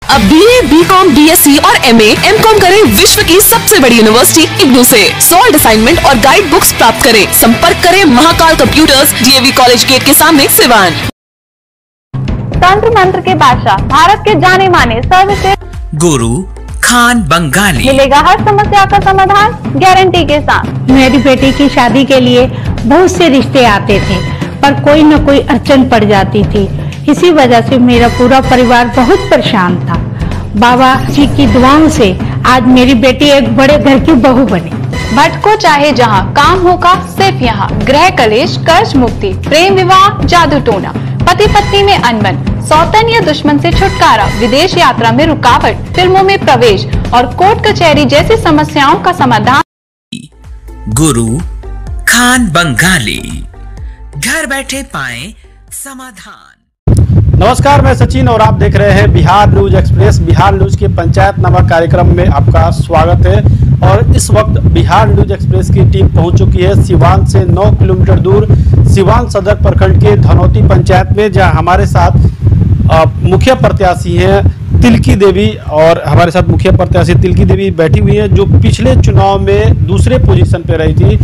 अब BA, BCom, BSc और MA, MCom करें विश्व की सबसे बड़ी यूनिवर्सिटी इग्नू से। सॉल्ड असाइनमेंट और गाइड बुक्स प्राप्त करें। संपर्क करें Mahakal computers, DAV college gate के सामने, सिवान। तंत्र मंत्र के बादशाह, भारत के जाने माने सर्वश्रेष्ठ गुरु खान बंगाली, मिलेगा हर समस्या का समाधान गारंटी के साथ। मेरी बेटी की शादी के लिए बहुत से रिश्ते आते थे, पर कोई न कोई अड़चन पड़ जाती थी। इसी वजह से मेरा पूरा परिवार बहुत परेशान था। बाबा जी की दुआओं से आज मेरी बेटी एक बड़े घर की बहू बनी। भटको चाहे जहाँ, काम होगा सिर्फ यहाँ। गृह कलेश, कर्ज मुक्ति, प्रेम विवाह, जादू टोना, पति पत्नी में अनबन, सौतन या दुश्मन से छुटकारा, विदेश यात्रा में रुकावट, फिल्मों में प्रवेश और कोर्ट कचहरी जैसी समस्याओं का समाधान। गुरु खान बंगाली, घर बैठे पाएं समाधान। नमस्कार, मैं सचिन और आप देख रहे हैं Bihar news express. Bihar news के पंचायत नामक कार्यक्रम में आपका स्वागत है। और इस वक्त बिहार न्यूज एक्सप्रेस की टीम पहुंच चुकी है सिवान से 9 किलोमीटर दूर सिवान सदर प्रखंड के धनौती पंचायत में, जहां हमारे साथ मुखिया प्रत्याशी हैं तिलकी देवी। और हमारे साथ मुखिया प्रत्याशी तिलकी देवी बैठी हुई हैं, जो पिछले चुनाव में दूसरे पोजीशन पे रही थी,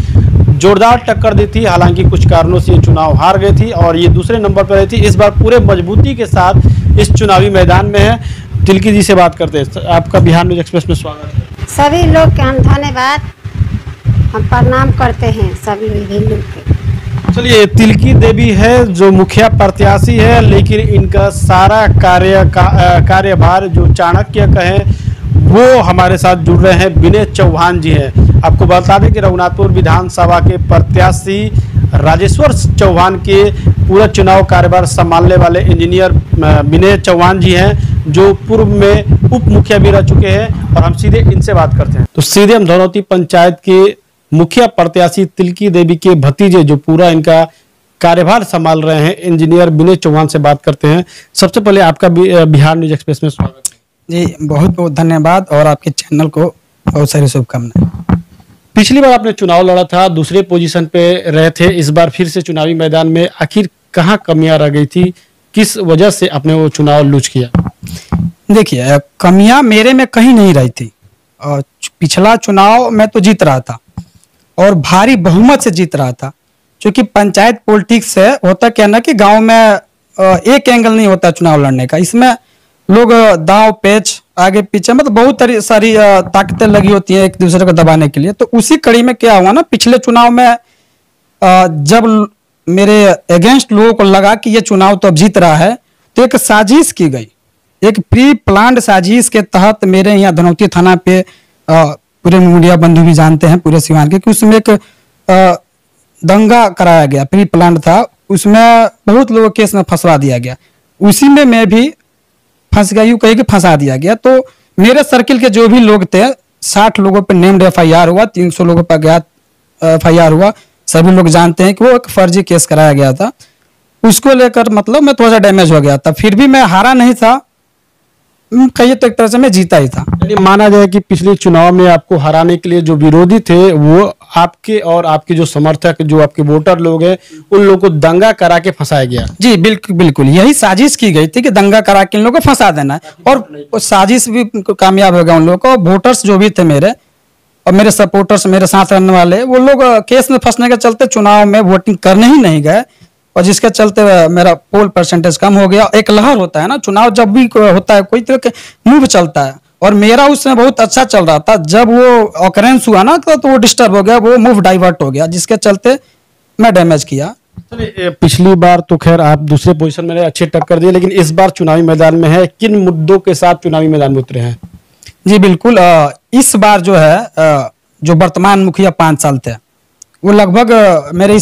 जोरदार टक्कर दी थी। हालांकि कुछ कारणों से ये चुनाव हार गई थी और ये दूसरे नंबर पर रही थी। इस बार पूरे मजबूती के साथ इस चुनावी मैदान में है। तिलकी जी से बात करते हैं। आपका बिहार न्यूज एक्सप्रेस में स्वागत है। सभी लोग के हम धन्यवाद, हम प्रणाम करते हैं सभी लोग के। चलिए, तिलकी देवी है जो मुखिया प्रत्याशी है, लेकिन इनका सारा कार्यभार जो चाणक्य कहें वो हमारे साथ जुड़ रहे हैं विनय चौहान जी हैं। आपको बता दें कि रघुनाथपुर विधानसभा के प्रत्याशी राजेश्वर चौहान के पूरा चुनाव कार्यभार संभालने वाले इंजीनियर विनय चौहान जी हैं, जो पूर्व में उप मुखिया भी रह चुके हैं। और हम सीधे इनसे बात करते हैं। तो सीधे हम धनौती पंचायत के मुखिया प्रत्याशी तिलकी देवी के भतीजे जो पूरा इनका कार्यभार संभाल रहे हैं, इंजीनियर विनय चौहान से बात करते हैं। सबसे पहले आपका बिहार न्यूज एक्सप्रेस में स्वागत है जी। बहुत बहुत धन्यवाद और आपके चैनल को बहुत सारी शुभकामनाएं। पिछली बार आपने चुनाव लड़ा था, दूसरे पोजीशन पे रहे थे। इस बार फिर से चुनावी मैदान में आखिर कहाँ कमियां रह गई थी, किस वजह से आपने वो चुनाव लूज किया? देखिए, कमियां मेरे में कहीं नहीं रही थी। और पिछला चुनाव में तो जीत रहा था और भारी बहुमत से जीत रहा था। क्योंकि पंचायत पॉलिटिक्स से होता क्या ना कि गांव में एक एंगल नहीं होता चुनाव लड़ने का। इसमें लोग दांव पेच आगे पीछे मतलब बहुत सारी ताकतें लगी होती हैं एक दूसरे को दबाने के लिए। तो उसी कड़ी में क्या हुआ ना, पिछले चुनाव में जब मेरे अगेंस्ट लोगों को लगा कि ये चुनाव तो अब जीत रहा है, तो एक साजिश की गई, एक प्री प्लान्ड साजिश के तहत मेरे यहाँ धनौती थाना पे पूरे मीडिया बंधु भी जानते हैं पूरे सिवान के, कि उसमें एक दंगा कराया गया, प्री प्लान्ड था। उसमें बहुत लोगों केस में फंसवा दिया गया। उसी में मैं भी फंस गई, कहीं कि फंसा दिया गया। तो मेरे सर्किल के जो भी लोग थे, 60 लोगों पर नेम्ड FIR हुआ, 300 लोगों पर अज्ञात FIR हुआ। सभी लोग जानते हैं कि वो एक फर्जी केस कराया गया था। उसको लेकर मतलब मैं थोड़ा सा डैमेज हो गया था। फिर भी मैं हारा नहीं था, कहीं तो एक तरह से मैं जीता ही था। यानी माना जाए कि पिछले चुनाव में आपको हराने के लिए जो विरोधी थे वो आपके और आपके जो समर्थक, जो आपके वोटर लोग हैं, उन लोगों को दंगा करा के फंसाया गया। जी बिल्कुल बिल्कुल, यही साजिश की गई थी कि दंगा करा के इन लोगों को फंसा देना है। और साजिश भी कामयाब हो गया उन लोगों को। वोटर्स जो भी थे मेरे और मेरे सपोर्टर्स, मेरे साथ रहने वाले, वो लोग केस में फंसने के चलते चुनाव में वोटिंग करने ही नहीं गए। और जिसके चलते मेरा पोल परसेंटेज कम हो गया। एक लहर होता है ना, चुनाव जब भी होता है कोई तरह के मूव चलता है, और मेरा उसमें बहुत अच्छा चल रहा था। जब वो ऑकरेंस हुआ ना तो वो डिस्टर्ब हो गया, वो मूव डाइवर्ट हो गया, जिसके चलते मैं डैमेज किया। पिछली बार तो खैर आप दूसरे पोजीशन में अच्छे टक्कर दिए, लेकिन इस बार चुनावी मैदान में है, किन मुद्दों के साथ चुनावी मैदान में उतरे हैं? जी बिल्कुल, इस बार जो है जो वर्तमान मुखिया 5 साल थे, वो लगभग मेरे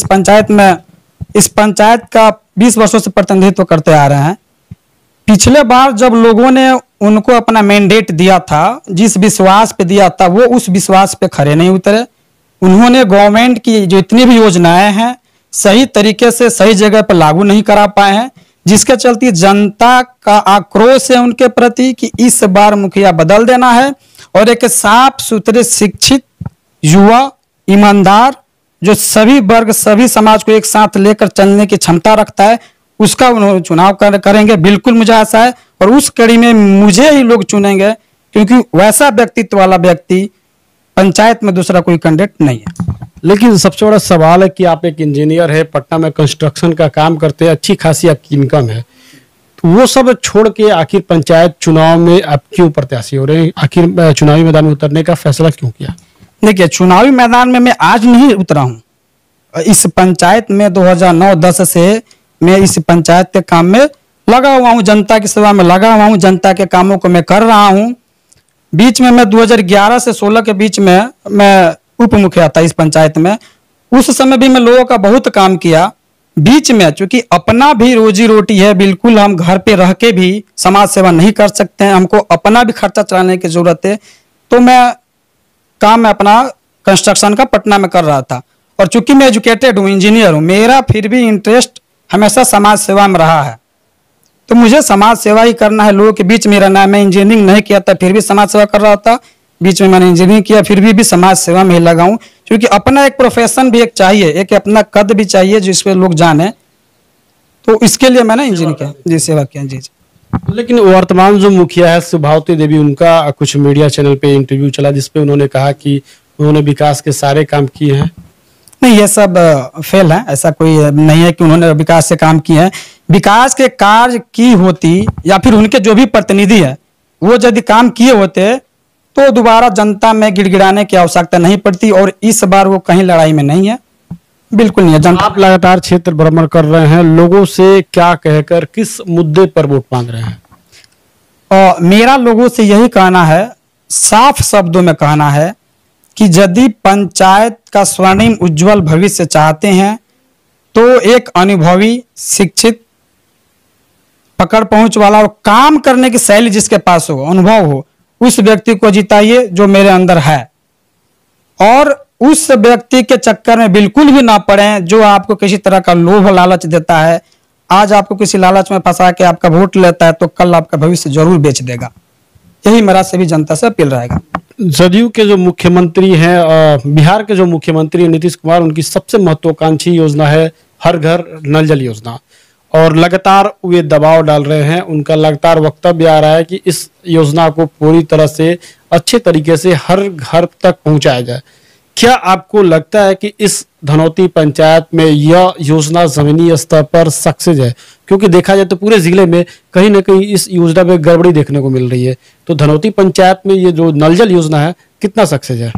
इस पंचायत का 20 वर्षों से प्रतिनिधित्व करते आ रहे हैं। पिछले बार जब लोगों ने उनको अपना मैंडेट दिया था, जिस विश्वास पे दिया था, वो उस विश्वास पे खरे नहीं उतरे। उन्होंने गवर्नमेंट की जो इतनी भी योजनाएं हैं सही तरीके से सही जगह पर लागू नहीं करा पाए हैं, जिसके चलते जनता का आक्रोश है उनके प्रति कि इस बार मुखिया बदल देना है और एक साफ सुथरे शिक्षित युवा ईमानदार जो सभी वर्ग सभी समाज को एक साथ लेकर चलने की क्षमता रखता है, उसका उन्होंने चुनाव करेंगे। बिल्कुल मुझे आशा है और उस कड़ी में मुझे ही लोग चुनेंगे, क्योंकि वैसा व्यक्तित्व वाला व्यक्ति पंचायत में दूसरा कोई कैंडिडेट नहीं है। लेकिन सबसे बड़ा सवाल है कि आप एक इंजीनियर है, पटना में कंस्ट्रक्शन का काम करते हैं, अच्छी खासी आपकी इनकम है, तो वो सब छोड़ के आखिर पंचायत चुनाव में आप क्यों प्रत्याशी हो रहे हैं? आखिर चुनावी मैदान में उतरने का फैसला क्यों किया? देखिए, चुनावी मैदान में मैं आज नहीं उतरा हूँ। इस पंचायत में 2009-10 से मैं इस पंचायत के काम में लगा हुआ हूँ, जनता की सेवा में लगा हुआ हूँ, जनता के कामों को मैं कर रहा हूँ। बीच में मैं 2011 से 16 के बीच में मैं उप मुखिया था इस पंचायत में। उस समय भी मैं लोगों का बहुत काम किया। बीच में चूंकि अपना भी रोजी रोटी है, बिल्कुल हम घर पे रह के भी समाज सेवा नहीं कर सकते हैं, हमको अपना भी खर्चा चलाने की जरूरत है, तो मैं काम में अपना कंस्ट्रक्शन का पटना में कर रहा था। और चूंकि मैं एजुकेटेड हूँ, इंजीनियर हूँ, मेरा फिर भी इंटरेस्ट हमेशा समाज सेवा में रहा है, तो मुझे समाज सेवा ही करना है, लोगों के बीच में रहना है। मैं इंजीनियरिंग नहीं किया था, फिर भी समाज सेवा कर रहा था। बीच में मैंने इंजीनियरिंग किया, फिर भी समाज सेवा में ही लगा हूं, क्योंकि अपना एक प्रोफेशन भी एक चाहिए, एक अपना कद भी चाहिए जिस पे लोग जाने, तो इसके लिए मैंने इंजीनियरिंग किया जी, सेवा किया जी। लेकिन वर्तमान जो मुखिया है सुभावती देवी, उनका कुछ मीडिया चैनल पे इंटरव्यू चला जिसपे उन्होंने कहा कि उन्होंने विकास के सारे काम किए हैं। नहीं, ये सब फेल है, ऐसा कोई नहीं है कि उन्होंने विकास से काम किए हैं। विकास के कार्य की होती या फिर उनके जो भी प्रतिनिधि है वो यदि काम किए होते तो दोबारा जनता में गिड़गिड़ाने की आवश्यकता नहीं पड़ती, और इस बार वो कहीं लड़ाई में नहीं है, बिल्कुल नहीं है। जनता आप लगातार क्षेत्र भ्रमण कर रहे हैं, लोगों से क्या कहकर किस मुद्दे पर वोट मांग रहे हैं? मेरा लोगों से यही कहना है, साफ शब्दों में कहना है कि यदि पंचायत का स्वर्णिम उज्जवल भविष्य चाहते हैं तो एक अनुभवी, शिक्षित, पकड़ पहुंच वाला और काम करने की शैली जिसके पास हो, अनुभव हो, उस व्यक्ति को जिताइए जो मेरे अंदर है। और उस व्यक्ति के चक्कर में बिल्कुल भी ना पड़े जो आपको किसी तरह का लोभ लालच देता है। आज आपको किसी लालच में फंसा के आपका वोट लेता है तो कल आपका भविष्य जरूर बेच देगा। यही मेरा सभी जनता से अपील रहेगा। जदयू के जो मुख्यमंत्री हैं, बिहार के जो मुख्यमंत्री नीतीश कुमार, उनकी सबसे महत्वाकांक्षी योजना है हर घर नल जल योजना, और लगातार वे दबाव डाल रहे हैं। उनका लगातार वक्तव्य आ रहा है कि इस योजना को पूरी तरह से अच्छे तरीके से हर घर तक पहुंचाया जाए। क्या आपको लगता है कि इस धनौती पंचायत में यह योजना जमीनी स्तर पर सक्सेस है? क्योंकि देखा जाए तो पूरे जिले में कहीं ना कहीं इस योजना में गड़बड़ी देखने को मिल रही है, तो धनौती पंचायत में ये जो नल जल योजना है कितना सक्सेस है?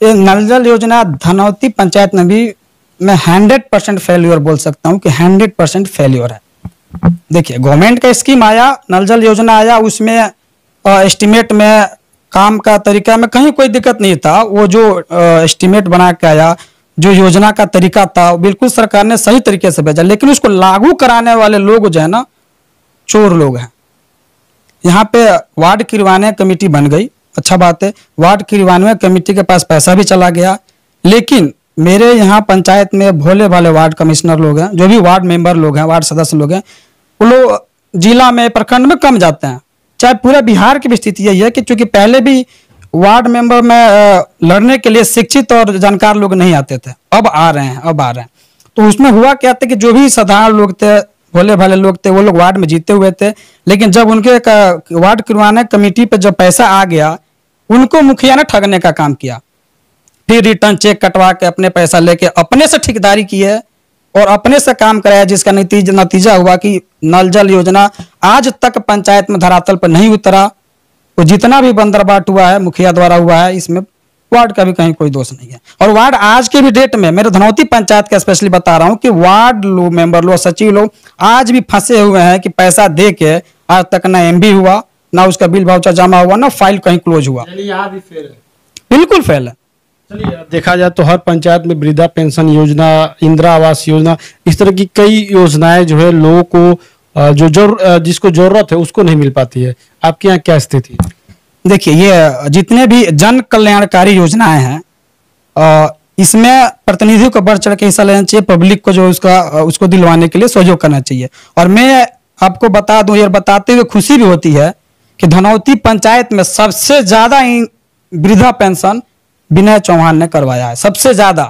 ये नल जल योजना धनौती पंचायत में भी मैं 100% फेल्योर बोल सकता हूँ कि 100% फेल्योर है। देखिए, गवर्नमेंट का स्कीम आया, नल जल योजना आया, उसमें एस्टिमेट में काम का तरीका में कहीं कोई दिक्कत नहीं था। वो जो एस्टिमेट बना के आया, जो योजना का तरीका था, बिल्कुल सरकार ने सही तरीके से भेजा, लेकिन उसको लागू कराने वाले लोग जो है ना, चोर लोग हैं। यहाँ पे वार्ड किरवाने कमेटी बन गई, अच्छा बात है, वार्ड किरवाने कमेटी के पास पैसा भी चला गया, लेकिन मेरे यहाँ पंचायत में भोले भाले वार्ड कमिश्नर लोग हैं, जो भी वार्ड मेंबर लोग हैं, वार्ड सदस्य लोग हैं, वो लोग जिला में, प्रखंड में कम जाते हैं। चाहे पूरे बिहार की भी स्थिति यही है कि चूंकि पहले भी वार्ड मेंबर में लड़ने के लिए शिक्षित और जानकार लोग नहीं आते थे, अब आ रहे हैं। तो उसमें हुआ क्या था कि जो भी साधारण लोग थे, भोले भाले लोग थे, वो लोग वार्ड में जीते हुए थे, लेकिन जब उनके वार्ड किरवाने कमेटी पे जब पैसा आ गया, उनको मुखिया ने ठगने का काम किया। फिर रिटर्न चेक कटवा के अपने पैसा लेके अपने से ठेकेदारी की है और अपने से काम कराया, जिसका नतीजा हुआ कि नल जल योजना आज तक पंचायत में धरातल पर नहीं उतरा। वो जितना भी बंदरबाट हुआ है मुखिया द्वारा हुआ है, इसमें वार्ड का भी कहीं कोई दोष नहीं है। और वार्ड आज के भी डेट में, मेरे धनौती पंचायत का स्पेशली बता रहा हूँ कि वार्ड लोग, मेंबर लोग, सचिव लोग आज भी फंसे हुए हैं कि पैसा दे के आज तक ना MB हुआ, ना उसका बिल वाउचर जमा हुआ, ना फाइल कहीं क्लोज हुआ। बिल्कुल फेल है। देखा जाए तो हर पंचायत में वृद्धा पेंशन योजना, इंदिरा आवास योजना, इस तरह की कई योजनाएं जो है लोगों को जिसको जरूरत है उसको नहीं मिल पाती है। आपके यहाँ क्या स्थिति है? देखिए, ये जितने भी जन कल्याणकारी योजनाएं हैं, इसमें प्रतिनिधियों को बढ़ चढ़ के हिस्सा लेना चाहिए, पब्लिक को जो उसको दिलवाने के लिए सहयोग करना चाहिए। और मैं आपको बता दूं, और बताते हुए खुशी भी होती है कि धनौती पंचायत में सबसे ज्यादा वृद्धा पेंशन विनय चौहान ने करवाया है, सबसे ज्यादा।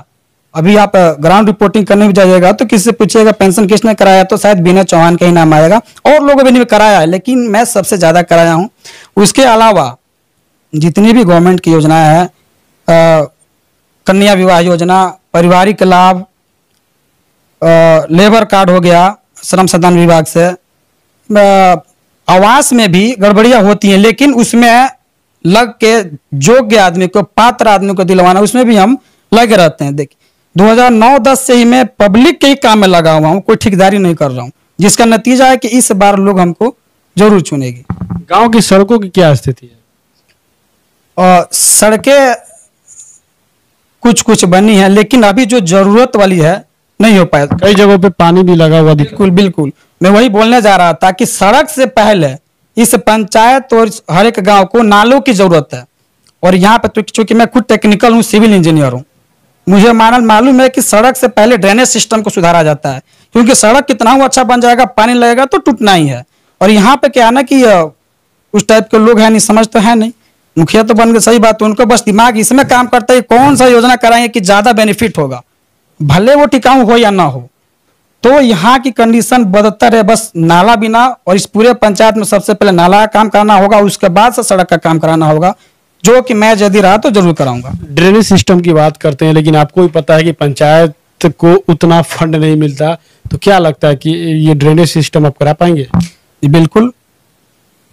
अभी आप ग्राउंड रिपोर्टिंग करने भी जाइएगा तो किसी से पूछिएगा पेंशन किसने कराया, तो शायद विनय चौहान का ही नाम आएगा। और लोगों ने भी कराया है, लेकिन मैं सबसे ज्यादा कराया हूँ। उसके अलावा जितनी भी गवर्नमेंट की योजनाएं हैं, कन्या विवाह योजना, पारिवारिक लाभ, लेबर कार्ड हो गया श्रम संसाधन विभाग से, आवास में भी गड़बड़ियां होती हैं, लेकिन उसमें लग के योग्य आदमी को, पात्र आदमी को दिलवाना, उसमें भी हम लगे रहते हैं। देखिए 2009-10 से ही मैं पब्लिक के ही काम में लगा हुआ हूँ, कोई ठेकेदारी नहीं कर रहा हूँ, जिसका नतीजा है कि इस बार लोग हमको जरूर चुनेगी। गांव की सड़कों की क्या स्थिति है? सड़कें कुछ कुछ बनी है, लेकिन अभी जो जरूरत वाली है नहीं हो पाया। कई जगहों पे पानी भी लगा हुआ। बिल्कुल बिल्कुल, मैं वही बोलने जा रहा था कि सड़क से पहले इस पंचायत और हर एक गांव को नालों की जरूरत है। और यहाँ पे तो चूंकि मैं खुद टेक्निकल हूँ, सिविल इंजीनियर हूँ, मुझे मालूम है कि सड़क से पहले ड्रेनेज सिस्टम को सुधारा जाता है, क्योंकि सड़क कितना अच्छा बन जाएगा, पानी लगेगा तो टूटना ही है। और यहाँ पे क्या है ना कि उस टाइप के लोग हैं नहीं, समझ तो है नहीं, मुखिया तो बन गए, सही बात है, उनको बस दिमाग इसमें काम करता है कौन सा योजना कराएंगे कि ज्यादा बेनिफिट होगा, भले वो टिकाऊ हो या ना हो। तो यहाँ की कंडीशन बदतर है, बस नाला बिना। और इस पूरे पंचायत में सबसे पहले नाला का काम कराना होगा, उसके बाद से सड़क का काम कराना होगा, जो कि मैं यदि रहा तो जरूर कराऊंगा। ड्रेनेज सिस्टम की बात करते हैं, लेकिन आपको भी पता है कि पंचायत को उतना फंड नहीं मिलता, तो क्या लगता है कि ये ड्रेनेज सिस्टम आप करा पाएंगे? बिल्कुल,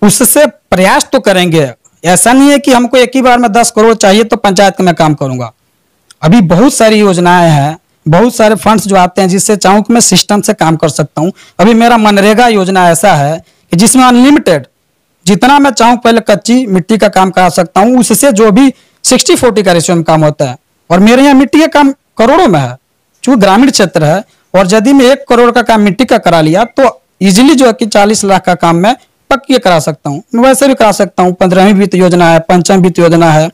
उससे प्रयास तो करेंगे। ऐसा नहीं है कि हमको एक ही बार में 10 करोड़ चाहिए तो पंचायत का मैं काम करूंगा। अभी बहुत सारी योजनाएं हैं, बहुत सारे फंड्स जो आते हैं, जिससे चाहूँ कि मैं सिस्टम से काम कर सकता हूँ। अभी मेरा मनरेगा योजना ऐसा है कि जिसमें अनलिमिटेड जितना मैं चाहूँ पहले कच्ची मिट्टी का काम करा सकता हूँ, उससे जो भी 60-40 का रेशियो में काम होता है। और मेरे यहाँ मिट्टी का काम करोड़ों में है, चूंकि ग्रामीण क्षेत्र है। और यदि मैं 1 करोड़ का काम मिट्टी का करा लिया तो इजिली जो है कि 40 लाख का काम मैं पक्की करा सकता हूँ। मैं वैसे भी करा सकता हूँ, 15वीं वित्त योजना है, 5वीं वित्त योजना है।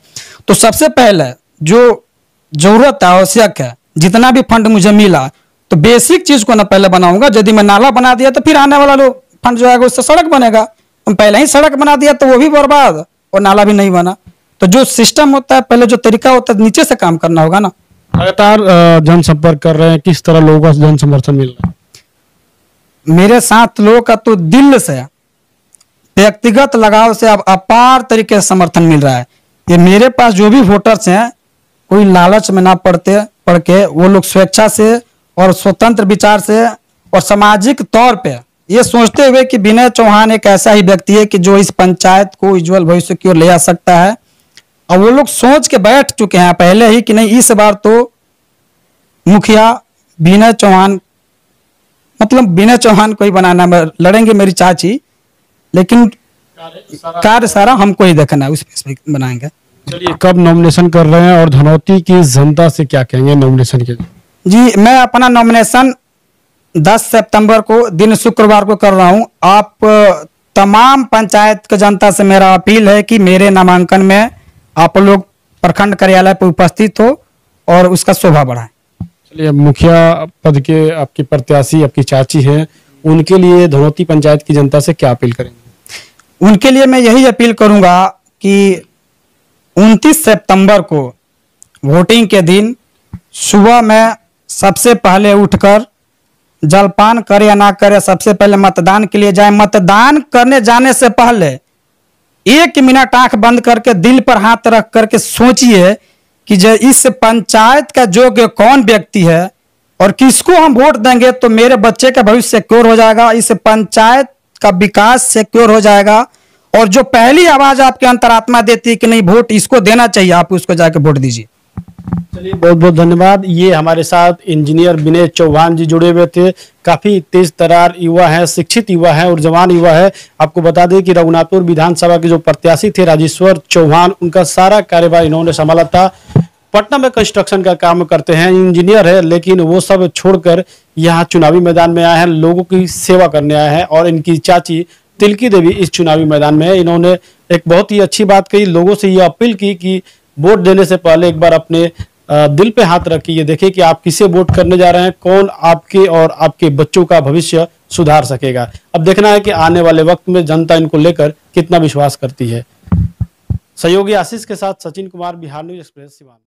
तो सबसे पहले जो जरूरत है, आवश्यक है, जितना भी फंड मुझे मिला तो बेसिक चीज को ना पहले बनाऊंगा। यदि मैं नाला बना दिया तो फिर आने वाला लोग फंड जो आएगा उससे सड़क बनेगा। हम पहले ही सड़क बना दिया तो वो भी बर्बाद और नाला भी नहीं बना। तो जो सिस्टम होता है, पहले जो तरीका होता है, नीचे से काम करना होगा ना। लगातार जनसंपर्क कर रहे हैं, किस तरह लोगों का जन समर्थन मिल रहा है? मेरे साथ लोगों का तो दिल से, व्यक्तिगत लगाव से अब अपार तरीके से समर्थन मिल रहा है। ये मेरे पास जो भी वोटर्स हैं, कोई लालच में ना पड़ के वो लोग स्वेच्छा से और स्वतंत्र विचार से और सामाजिक तौर पे ये सोचते हुए कि विनय चौहान एक ऐसा ही व्यक्ति है कि जो इस पंचायत को उज्जवल भविष्य की ओर ले आ सकता है। और वो लोग सोच के बैठ चुके हैं पहले ही कि नहीं, इस बार तो मुखिया विनय चौहान, मतलब विनय चौहान को ही बनाना, लड़ेंगे मेरी चाची, लेकिन कार्य सारा हमको ही देखना है, उस पे बनाएंगे। चलिए, कब नॉमिनेशन कर रहे हैं और धनौती की जनता से क्या कहेंगे नॉमिनेशन के लिए? जी, मैं अपना नॉमिनेशन 10 सितंबर को दिन शुक्रवार को कर रहा हूं। आप तमाम पंचायत की जनता से मेरा अपील है कि मेरे नामांकन में आप लोग प्रखंड कार्यालय पर उपस्थित हो और उसका शोभा बढ़ाएं। चलिए, मुखिया पद के आपकी प्रत्याशी आपकी चाची हैं, उनके लिए धनौती पंचायत की जनता से क्या अपील करेंगे? उनके लिए मैं यही अपील करूंगा कि 29 सितंबर को वोटिंग के दिन सुबह में सबसे पहले उठकर जलपान करे या ना करे, सबसे पहले मतदान के लिए जाए। मतदान करने जाने से पहले 1 मिनट आंख बंद करके दिल पर हाथ रख करके सोचिए कि जो इस पंचायत का योग्य कौन व्यक्ति है और किसको हम वोट देंगे तो मेरे बच्चे का भविष्य सिक्योर हो जाएगा, इस पंचायत का विकास सिक्योर हो जाएगा। और जो पहली आवाज आपके अंतरात्मा देती है कि नहीं वोट इसको देना चाहिए, आप उसको जाके वोट दीजिए। चलिए, बहुत बहुत धन्यवाद। ये हमारे साथ इंजीनियर विनय चौहान जी जुड़े हुए थे। काफी तेज तरार युवा है, शिक्षित युवा है और जवान युवा है। आपको बता दें कि रघुनाथपुर विधानसभा के जो प्रत्याशी थे राजेश्वर चौहान, उनका सारा कार्यभार इन्होंने संभाला था। पटना में कंस्ट्रक्शन का काम करते हैं, इंजीनियर है, लेकिन वो सब छोड़कर यहाँ चुनावी मैदान में आए हैं, लोगों की सेवा करने आए हैं। और इनकी चाची तिलकी देवी इस चुनावी मैदान में है। इन्होंने एक बहुत ही अच्छी बात कही, लोगों से ये अपील की कि वोट देने से पहले एक बार अपने दिल पे हाथ रखिए, देखिए कि आप किसे वोट करने जा रहे हैं, कौन आपके और आपके बच्चों का भविष्य सुधार सकेगा। अब देखना है कि आने वाले वक्त में जनता इनको लेकर कितना विश्वास करती है। सहयोगी आशीष के साथ सचिन कुमार, बिहार न्यूज एक्सप्रेस, सिवान।